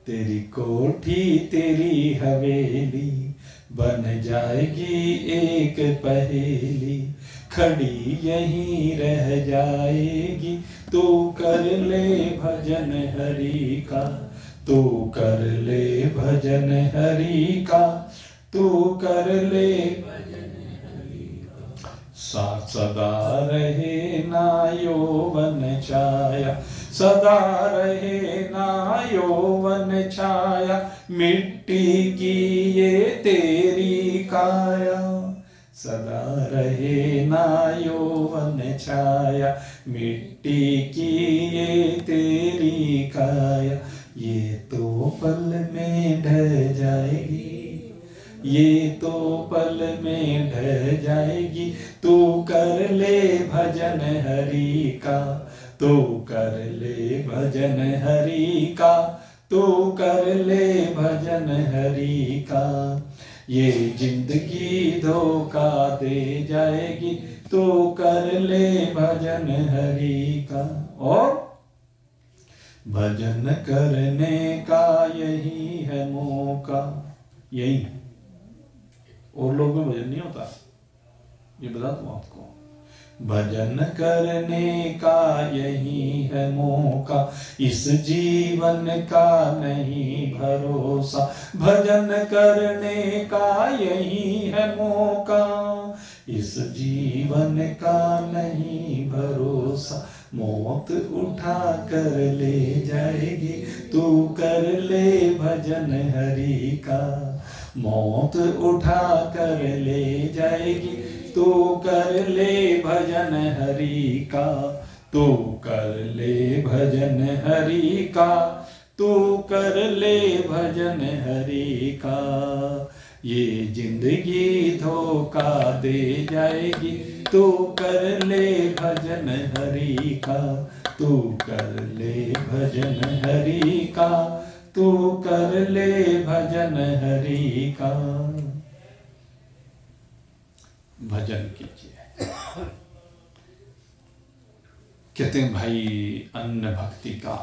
तेरी कोठी तेरी हवेली बन जाएगी एक पहेली, खड़ी यहीं रह जाएगी। तू कर ले भजन हरि का, तू कर ले भजन हरि का, तू कर ले भजन हरि का। साथ सदा रहे ना यौवन छाया, सदा रहे ना यौवन छाया। मिट्टी की ये तेरी काया, सदा रहे ना यौवन छाया। मिट्टी की ये तेरी काया, ये तो पल में ढह जाएगी, ये तो पल में ढह जाएगी। तू कर ले भजन हरि का, तू कर ले भजन हरि का, तू कर ले भजन हरि का। ये जिंदगी धोखा दे जाएगी, तू कर ले भजन हरि का। और भजन करने का यही है मौका, यही। और लोगों में भजन नहीं होता, ये बता दूं आपको। भजन करने का यही है मौका, इस जीवन का नहीं भरोसा। भजन करने का यही है मौका, इस जीवन का नहीं भरोसा। मौत उठा कर ले जाएगी, तू कर ले भजन हरि का। मौत उठा कर ले जाएगी, तू कर ले भजन हरि का, तू कर ले भजन हरि का, तू कर ले भजन हरि का। ये जिंदगी धोखा दे जाएगी, तू कर ले भजन हरि का, तू कर ले भजन हरि का, तू कर ले भजन हरि का। भजन कीजिए। कहते हैं भाई अन्न भक्ति का,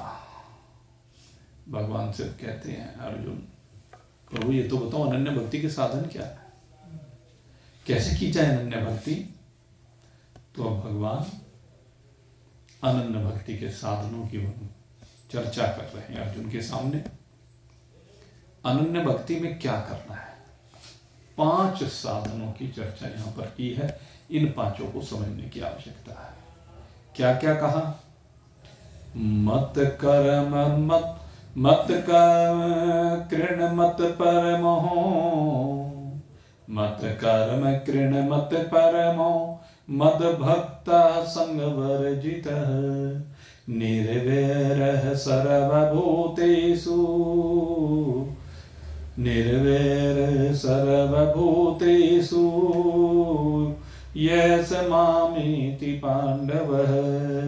भगवान से कहते हैं अर्जुन, प्रभु ये तो बताओ अनन्य भक्ति के साधन क्या है, कैसे की जाए अनन्य भक्ति। तो अब भगवान अनन्य भक्ति के साधनों की चर्चा कर रहे हैं अर्जुन के सामने। अनन्य भक्ति में क्या करना है, 5 साधनों की चर्चा यहां पर की है। इन 5 को समझने की आवश्यकता है। क्या क्या कहा, मत कर्म मत कर्म कृण मत परमो, मत कर्म कृण मत परमो, मद भक्ता संग वर्जित, निर्वैरः सर्वभूतेषु, निर्वैरः सर्वभूतेषु, यस मामेति पांडवः,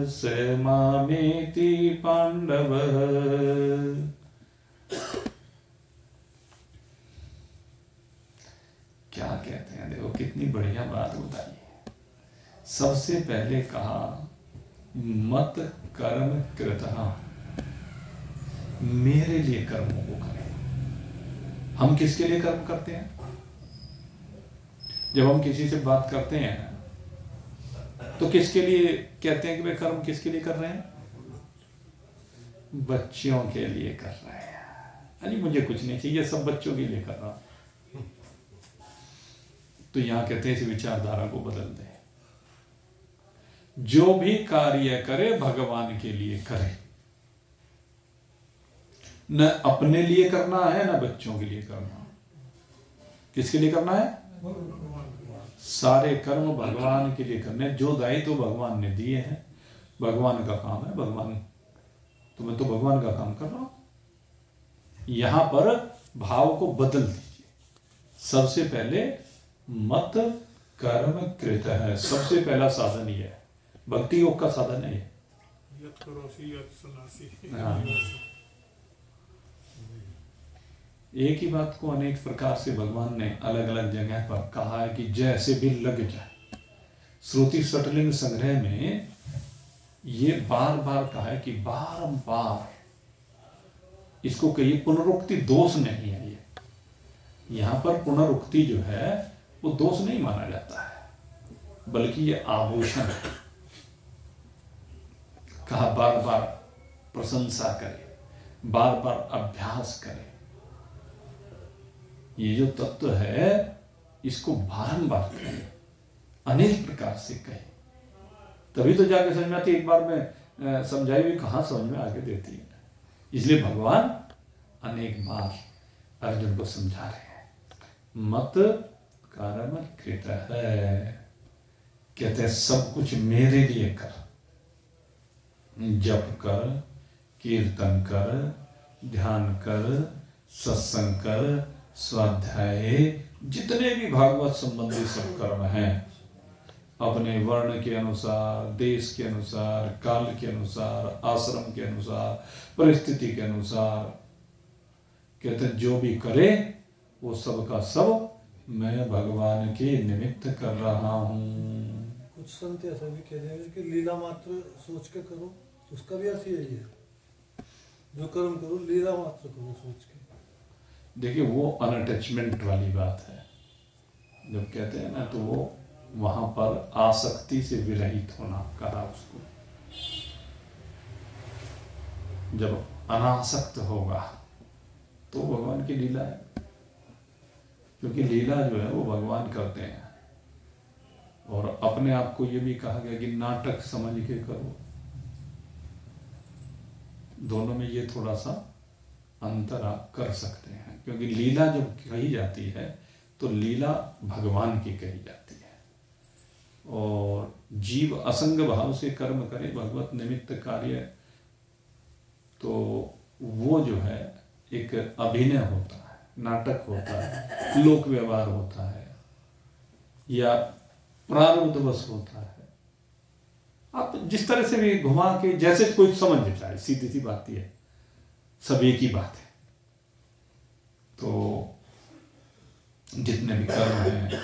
स मामेति पांडवः। क्या कहते हैं, देखो कितनी बढ़िया बात बताई है। सबसे पहले कहा मत कर्म कृतः, मेरे लिए कर्मों को करें। हम किसके लिए कर्म करते हैं, जब हम किसी से बात करते हैं तो किसके लिए कहते हैं कि वे कर्म किसके लिए कर रहे हैं, बच्चों के लिए कर रहे हैं। अरे मुझे कुछ नहीं चाहिए, सब बच्चों के लिए कर रहा हूं। तो यहां कहते हैं इस विचारधारा को बदल दे, जो भी कार्य करे भगवान के लिए करे। न अपने लिए करना है न बच्चों के लिए करना। किसके लिए करना है, सारे कर्म भगवान के लिए करने। जो दायित्व तो भगवान ने दिए हैं, भगवान का काम है, भगवान तो मैं तो भगवान का काम कर रहा हूं। यहां पर भाव को बदल दीजिए। सबसे पहले मत कर्म कृत है, सबसे पहला साधन ये है, भक्ति योग का साधन है ये। हाँ। एक ही बात को अनेक प्रकार से भगवान ने अलग अलग जगह पर कहा है कि जैसे भी लग जाए। श्रुति सटलिंग संग्रह में ये बार बार कहा है कि बारंबार इसको कहिए, पुनरुक्ति दोष नहीं है। ये यहां पर पुनरुक्ति जो है वो दोष नहीं माना जाता है, बल्कि ये आभूषण है। कहा बार बार प्रशंसा करे, बार बार अभ्यास करे। ये जो तत्व है इसको बारंबार कहे, अनेक प्रकार से कहे, तभी तो जाके समझ में आती। एक बार में समझाई हुई कहां समझ में आके देती है। इसलिए भगवान अनेक बार अर्जुन को समझा रहे हैं। मत कर्म कृत है, कहते हैं सब कुछ मेरे लिए कर। जप कर, कीर्तन कर, ध्यान कर, सत्संग कर, स्वाध्याय, जितने भी भागवत संबंधी सब कर्म हैं, अपने वर्ण के अनुसार, देश के अनुसार, काल के अनुसार, आश्रम के अनुसार, परिस्थिति के अनुसार, कहते हैं जो भी करे वो सब का सब मैं भगवान के निमित्त कर रहा हूँ। कुछ संत ऐसा भी कह देंगे कि लीला मात्र सोच के करो, उसका भी अर्थ यही है, जो कर्म करो लीला मात्र करो सोच के। देखिए वो अनअटैचमेंट वाली बात है। जब कहते हैं ना तो वो वहां पर आसक्ति से विरहित होना कहा उसको। जब अनासक्त होगा तो भगवान की लीला है, क्योंकि लीला जो है वो भगवान करते हैं। और अपने आप को ये भी कहा गया कि नाटक समझ के करो। दोनों में ये थोड़ा सा अंतर आप कर सकते हैं, क्योंकि लीला जब कही जाती है तो लीला भगवान की कही जाती है। और जीव असंग भाव से कर्म करे भगवत निमित्त कार्य, तो वो जो है एक अभिनय होता है, नाटक होता है, लोक व्यवहार होता है या प्रारब्धवश होता है। आप जिस तरह से भी घुमा के जैसे कोई समझ जाए, सीधी सी बात है, सब एक ही बात है। तो जितने भी कर्म हैं,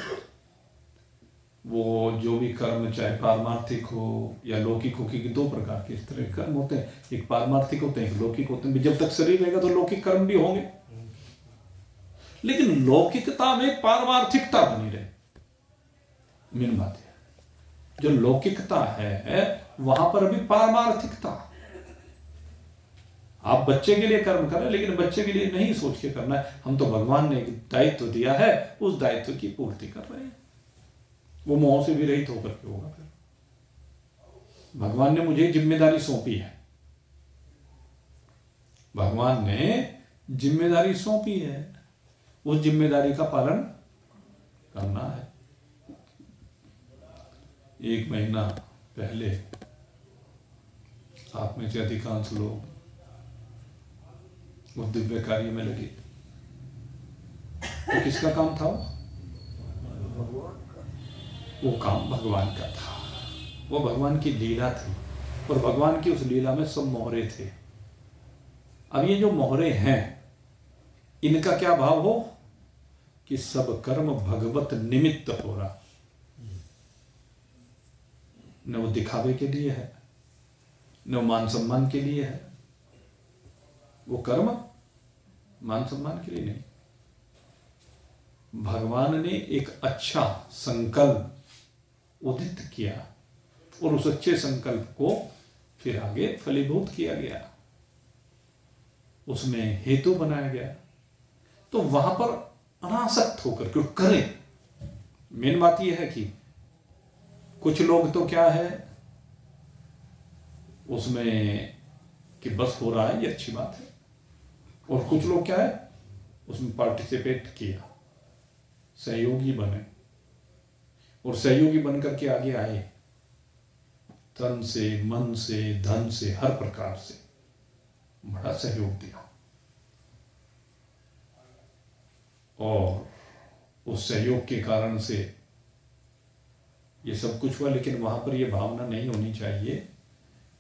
वो जो भी कर्म चाहे पारमार्थिक हो या लौकिक हो, क्योंकि दो प्रकार के इस तरह के कर्म होते हैं, एक पारमार्थिक होते हैं, एक लौकिक होते हैं। जब तक शरीर रहेगा तो लौकिक कर्म भी होंगे, लेकिन लौकिकता में पारमार्थिकता बनी रहे, मेन बात है। जो लौकिकता है वहां पर अभी पारमार्थिकता। आप बच्चे के लिए कर्म कर रहे हैं, लेकिन बच्चे के लिए नहीं सोच के करना है, हम तो भगवान ने एक दायित्व दिया है, उस दायित्व की पूर्ति कर रहे हैं। वो मोह से भी रहित होकर के होगा। फिर भगवान ने मुझे जिम्मेदारी सौंपी है, भगवान ने जिम्मेदारी सौंपी है, उस जिम्मेदारी का पालन करना है। एक महीना पहले आप में से अधिकांश लोग वो दिव्य कार्य में लगे, तो किसका काम था? वो काम भगवान का था, वो भगवान की लीला थी, और भगवान की उस लीला में सब मोहरे थे। अब ये जो मोहरे हैं, इनका क्या भाव हो कि सब कर्म भगवत निमित्त हो रहा, न वो दिखावे के लिए है, न वो मान सम्मान के लिए है। वो कर्म मान सम्मान के लिए नहीं, भगवान ने एक अच्छा संकल्प उदित किया और उस अच्छे संकल्प को फिर आगे फलीभूत किया गया, उसमें हेतु बनाया गया। तो वहां पर अनासक्त होकर क्यों करें। मेन बात यह है कि कुछ लोग तो क्या है उसमें कि बस हो रहा है, ये अच्छी बात है, और कुछ लोग क्या है उसमें पार्टिसिपेट किया, सहयोगी बने, और सहयोगी बनकर के आगे आए, तन से, मन से, धन से, हर प्रकार से बड़ा सहयोग दिया, और उस सहयोग के कारण से ये सब कुछ हुआ। लेकिन वहां पर ये भावना नहीं होनी चाहिए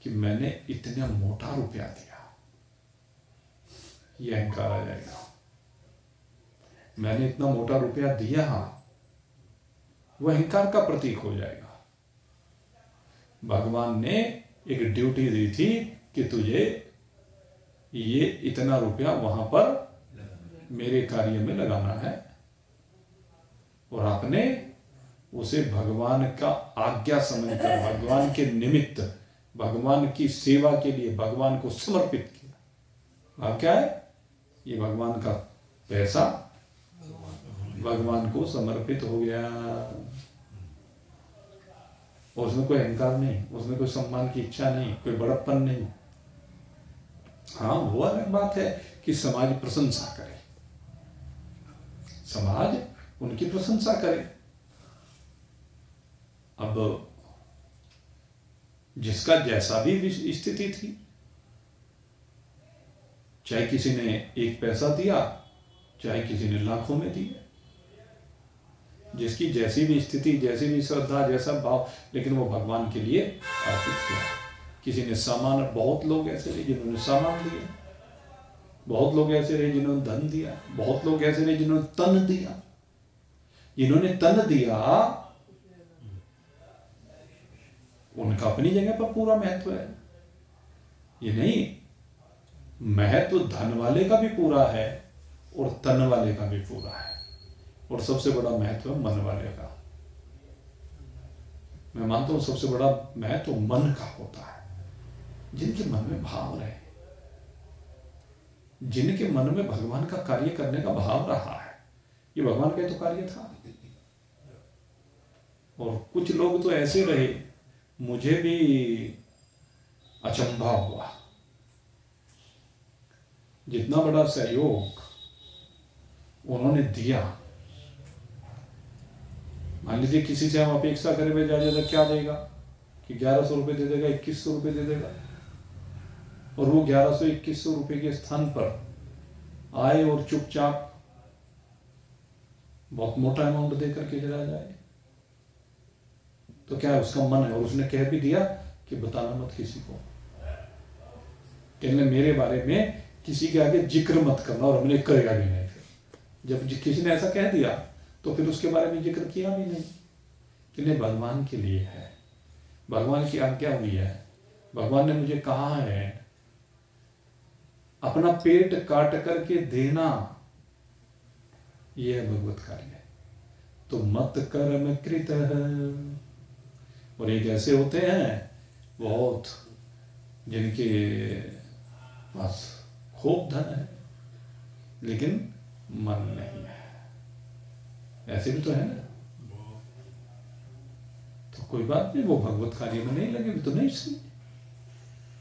कि मैंने इतना मोटा रुपया दिया, ये अहंकार आ जाएगा। मैंने इतना मोटा रुपया दिया, वो अहंकार का प्रतीक हो जाएगा। भगवान ने एक ड्यूटी दी थी कि तुझे ये इतना रुपया वहां पर मेरे कार्य में लगाना है, और आपने उसे भगवान का आज्ञा समझकर, भगवान के निमित्त, भगवान की सेवा के लिए भगवान को समर्पित किया। अब क्या है, ये भगवान का पैसा भगवान को समर्पित हो गया, और उसमें कोई अहंकार नहीं, उसमें कोई सम्मान की इच्छा नहीं, कोई बड़प्पन नहीं। हाँ, वो अलग बात है कि समाज प्रशंसा करे, समाज उनकी प्रशंसा करे। अब जिसका जैसा भी स्थिति थी, चाहे किसी ने एक पैसा दिया, चाहे किसी ने लाखों में दिए, जिसकी जैसी भी स्थिति, जैसी भी श्रद्धा, जैसा भाव, लेकिन वो भगवान के लिए अर्पित किया। किसी ने सामान, बहुत लोग ऐसे रहे जिन्होंने सामान दिया, बहुत लोग ऐसे रहे जिन्होंने धन दिया, बहुत लोग ऐसे रहे जिन्होंने तन दिया। जिन्होंने तन दिया उनका अपनी जगह पर पूरा महत्व है। ये नहीं, महत्व धन वाले का भी पूरा है और तन वाले का भी पूरा है, और सबसे बड़ा महत्व मन वाले का। मैं मानता हूं सबसे बड़ा महत्व मन का होता है, जिनके मन में भाव रहे, जिनके मन में भगवान का कार्य करने का भाव रहा है। ये भगवान का तो कार्य था। और कुछ लोग तो ऐसे रहे, मुझे भी अचंभा हुआ, जितना बड़ा सहयोग उन्होंने दिया। मान लीजिए किसी से हम अपेक्षा करें भाई ज्यादा क्या देगा, कि 1100 रुपये दे देगा, 2100 रुपये दे देगा, और वो 1100-2100 रुपये के स्थान पर आए और चुपचाप बहुत मोटा अमाउंट दे करके चला जाए, तो क्या है, उसका मन है। और उसने कह भी दिया कि बताना मत किसी को, कहने मेरे बारे में किसी के आगे जिक्र मत करना, और हमने करेगा भी नहीं। फिर जब किसी ने ऐसा कह दिया तो फिर उसके बारे में जिक्र किया भी नहीं, कि नहीं भगवान के लिए है, भगवान की आज्ञा हुई है, भगवान ने मुझे कहा है अपना पेट काट करके देना, यह है भगवत कार्य। तो मत कर्म कृत है। और एक ऐसे होते हैं बहुत जिनके पास खूब धन है लेकिन मन नहीं है, ऐसे भी तो है ना। तो कोई बात नहीं, वो भगवत कार्य में नहीं लगे तो नहीं सही,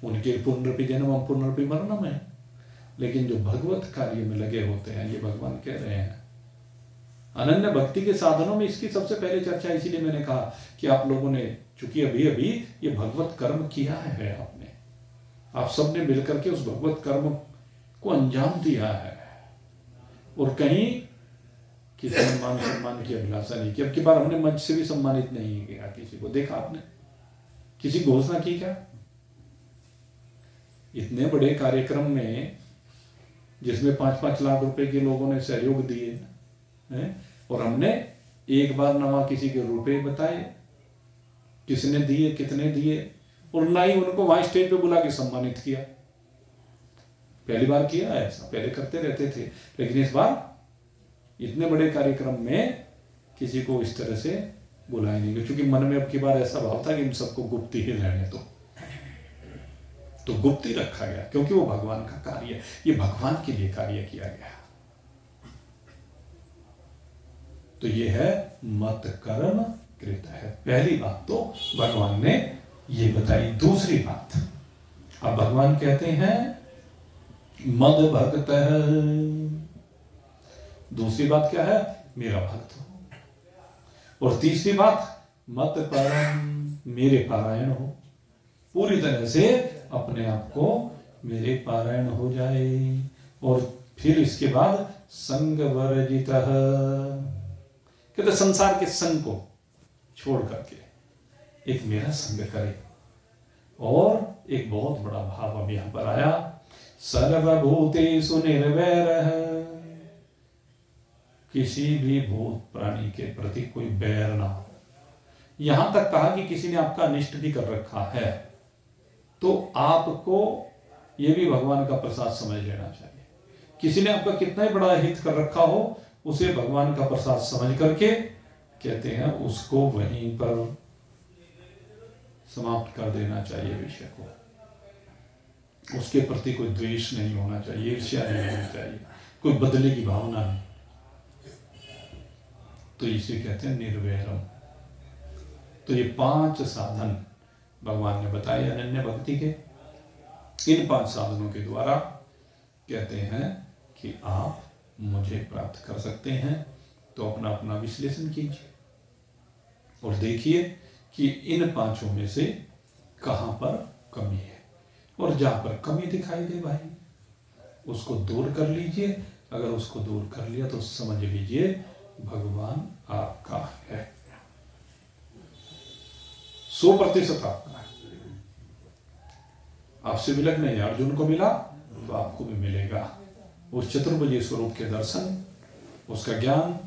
उनके पुनरपि जन्मम पुनरपि मरणम है। लेकिन जो भगवत कार्य में लगे होते हैं, ये भगवान कह रहे हैं अनन्य भक्ति के साधनों में इसकी सबसे पहले चर्चा, इसीलिए मैंने कहा कि आप लोगों ने चूंकि अभी अभी ये भगवत कर्म किया है, आपने आप सबने मिलकर के उस भगवत कर्म को अंजाम दिया है, और कहीं किसी ने मान सम्मान की अभिलाषा नहीं की। अब की बार हमने मंच से भी सम्मानित नहीं किया किसी को, देखा आपने किसी घोषणा की क्या? इतने बड़े कार्यक्रम में जिसमें 5-5 लाख रुपए के लोगों ने सहयोग दिए हैं, और हमने एक बार ना वहां किसी के रुपए बताए, किसने दिए कितने दिए, और ना ही उनको वहां स्टेज पे बुला के सम्मानित किया। पहली बार किया ऐसा, पहले करते रहते थे, लेकिन इस बार इतने बड़े कार्यक्रम में किसी को इस तरह से बुलाया नहीं गया, क्योंकि मन में अब की बार ऐसा भाव था कि इन सबको गुप्त ही रहने दो, तो गुप्त ही रखा गया, क्योंकि वो भगवान का कार्य, ये भगवान के लिए कार्य किया गया। तो ये है मत कर्म कृत है। पहली बात तो भगवान ने ये बताई। दूसरी बात, अब भगवान कहते हैं मद भक्त है। दूसरी बात क्या है? मेरा भक्त हो। और तीसरी बात मत परम, मेरे पारायण हो, पूरी तरह से अपने आप को मेरे पारायण हो जाए। और फिर इसके बाद संग वर्जित, कहते संसार के संग को छोड़ करके एक मेरा संग करे। और एक बहुत बड़ा भाव अब यहां पर आया, सर्वभूतेषु निर्वैरः, किसी भी भूत प्राणी के प्रति कोई बैर ना हो। यहां तक कहा कि किसी ने आपका अनिष्ट भी कर रखा है तो आपको यह भी भगवान का प्रसाद समझ लेना चाहिए। किसी ने आपका कितना ही बड़ा हित कर रखा हो, उसे भगवान का प्रसाद समझ करके कहते हैं उसको वहीं पर समाप्त कर देना चाहिए विषय को। उसके प्रति कोई द्वेष नहीं होना चाहिए, ईर्ष्या नहीं होनी चाहिए, कोई बदले की भावना नहीं। तो इसे कहते हैं निर्वैरम। तो ये 5 साधन भगवान ने बताए अनन्य भक्ति के। इन 5 साधनों के द्वारा कहते हैं कि आप मुझे प्राप्त कर सकते हैं। तो अपना अपना विश्लेषण कीजिए और देखिए कि इन 5 में से कहां पर कमी है, और जहां पर कमी दिखाई दे भाई उसको दूर कर लीजिए। अगर उसको दूर कर लिया तो समझ लीजिए भगवान आपका है, 100% आपका है। आपसे विलग नहीं है। अर्जुन को मिला तो आपको भी मिलेगा। उस चतुर्भुज स्वरूप के दर्शन, उसका ज्ञान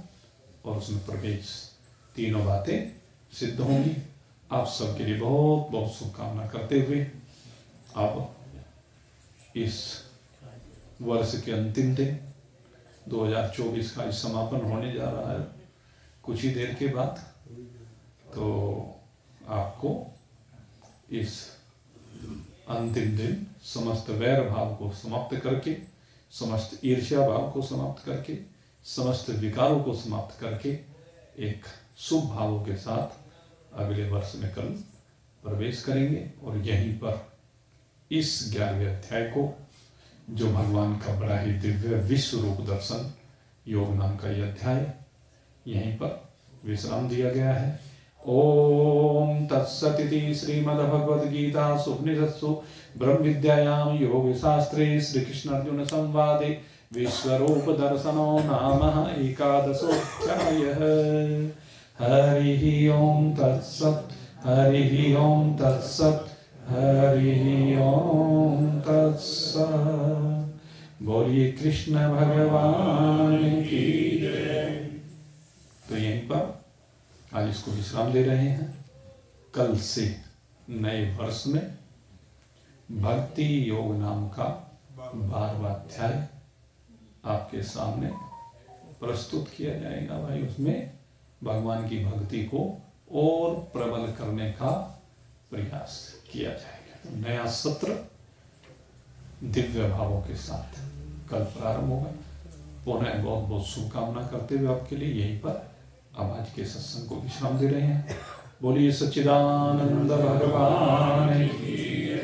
और उसमें प्रवेश, तीनों बातें सिद्ध होंगी। आप सबके लिए बहुत बहुत शुभकामना करते हुए अब इस वर्ष के अंतिम दिन 2024 का समापन होने जा रहा है कुछ ही देर के बाद। तो आपको इस अंतिम दिन समस्त वैर भाव को समाप्त करके, समस्त ईर्ष्या भाव को समाप्त करके, समस्त विकारों को समाप्त करके एक शुभ भावों के साथ अगले वर्ष में कल प्रवेश करेंगे। और यहीं पर इस 11वें अध्याय को, जो भगवान का बड़ा ही दिव्य विश्व रूप दर्शन योग नाम का यह अध्याय, यहीं पर विश्राम दिया गया है। ओम तत्सदिति श्रीमद्भगवद्गीतासु उपनिषत्सु ब्रह्म विद्यायां योग शास्त्रे श्री कृष्ण अर्जुन संवादे विश्वरूप दर्शनो नाम एकादशोऽध्यायः। हरि ओम तत्सत्, हरि ओम तत्सत्, हरि ओम तत्सत्। बोलिए कृष्ण भगवान की जय। तो यहीं पर आज इसको विश्राम दे रहे हैं। कल से नए वर्ष में भक्ति योग नाम का 12वां अध्याय आपके सामने प्रस्तुत किया जाएगा। भाई उसमें भगवान की भक्ति को और प्रबल करने का प्रयास किया जाएगा। नया सत्र दिव्य भावों के साथ कल प्रारंभ होगा। पुनः बहुत बहुत शुभकामना करते हुए आपके लिए यहीं पर अब आज के सत्संग को विश्राम दे रहे हैं। बोलिए सच्चिदानंद भगवान की